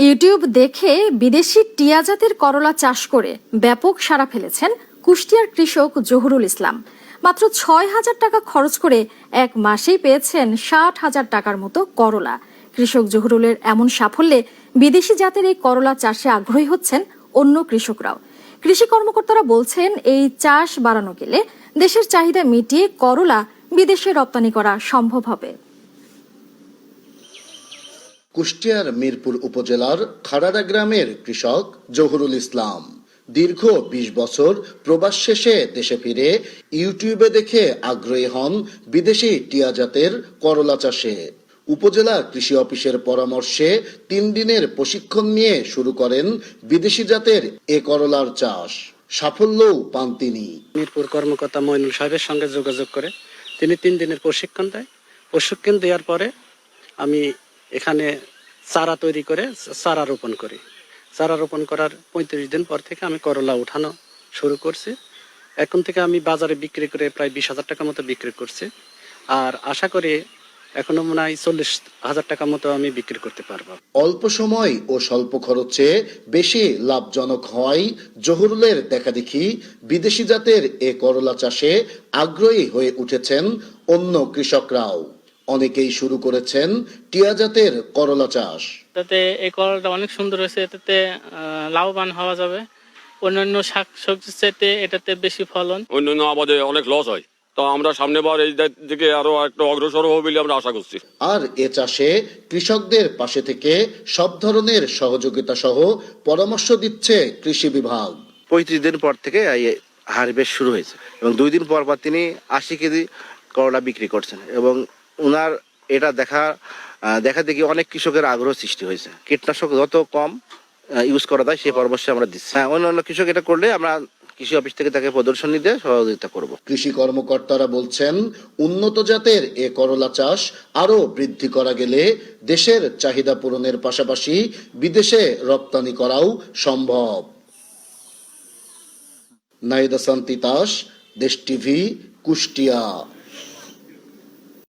YouTube দেখে বিদেশি টিয়া জাতের করলা চাষ করে ব্যাপক সাড়া ফেলেছেন কুষ্টিয়ার কৃষক জহুরুল ইসলাম। মাত্র ৬,০০০ টাকা খরচ করে এক মাসেই পেয়েছেন ৬০,০০০ টাকার মতো করলা। কৃষক জহুরুলের এমন সাফল্যে বিদেশি জাতের এই করলা চাষে আগ্রহী হচ্ছেন অন্য কৃষকরাও। কৃষি কর্মকর্তারা বলছেন, এই চাষ বাড়ানো গেলে দেশের চাহিদা মিটিয়ে করলা বিদেশে রপ্তানি করা সম্ভব হবে। কুষ্টিয়ার মিরপুর উপজেলার খাড়ারা গ্রামের কৃষক জহুরুল ইসলাম দীর্ঘ ২০ বছর প্রবাস শেষে দেশে ফিরে ইউটিউবে দেখে আগ্রহী হন বিদেশি টিয়া জাতের করলা চাষে। উপজেলা কৃষি অফিসের পরামর্শে ৩ দিনের প্রশিক্ষণ নিয়ে শুরু করেন বিদেশি জাতের এ করলার চাষ। সাফল্যও পান তিনি। মিরপুর কর্মকর্তা মইনুল সাহেবের সঙ্গে যোগাযোগ করে তিনি ৩ দিনের প্রশিক্ষণ দেয়। প্রশিক্ষণ দেওয়ার পরে আমি এখানে চারা তৈরি করে চারা রোপণ করি। চারা রোপণ করার ৩৫ দিন পর থেকে আমি করলা উঠানো শুরু করছি। এখন থেকে আমি বাজারে বিক্রি করে প্রায় ২০,০০০ টাকা মতো বিক্রি করছি। আর আশা করি এখনো মনে হয় ৪০,০০০ টাকা মতো আমি বিক্রি করতে পারবো। অল্প সময় ও স্বল্প খরচে বেশি লাভজনক হয় জহুরুলের দেখাদেখি বিদেশি জাতের এ করলা চাষে আগ্রহী হয়ে উঠেছেন অন্য কৃষকরাও। অনেকেই শুরু করেছেন টিয়া জাতের করলা চাষ। তাতে এই করলাটা অনেক সুন্দর হয়েছে, এটাতে লাভবান হওয়া যাবে। অন্যান্য শাক সবজির চাইতে এটাতে বেশি ফলন। অন্যান্য আবাদে অনেক লস হয়, তো আমরা সামনেবার এই দিকে আরো একটা অগ্রসর হবো বলে আমরা আশা করছি। আর এ চাষে কৃষকদের পাশে থেকে সব ধরনের সহযোগিতা সহ পরামর্শ দিচ্ছে কৃষি বিভাগ। ৩৫ দিন পর থেকে হারভেস্ট শুরু হয়েছে এবং 2 দিন পর তিনি ৮০ কেজি করলা বিক্রি করছেন এবং ওনার এটা দেখা দেখি অনেক কৃষকের আগ্রহ সৃষ্টি হয়েছে। কীটনাশক যত কম ইউজ করা যায় সেই পরামর্শ আমরা দিচ্ছি। অন্যান্য কৃষক এটা করলে আমরা কৃষি অফিস থেকে তাকে প্রদর্শনী দিয়ে সহযোগিতা করব। কৃষি কর্মকর্তারা বলছেন, উন্নত জাতের এ করলা চাষ আরো বৃদ্ধি করা গেলে দেশের চাহিদা পূরণের পাশাপাশি বিদেশে রপ্তানি করাও সম্ভব। নাইদা সান্তিতাস, দেশ টিভি, কুষ্টিয়া।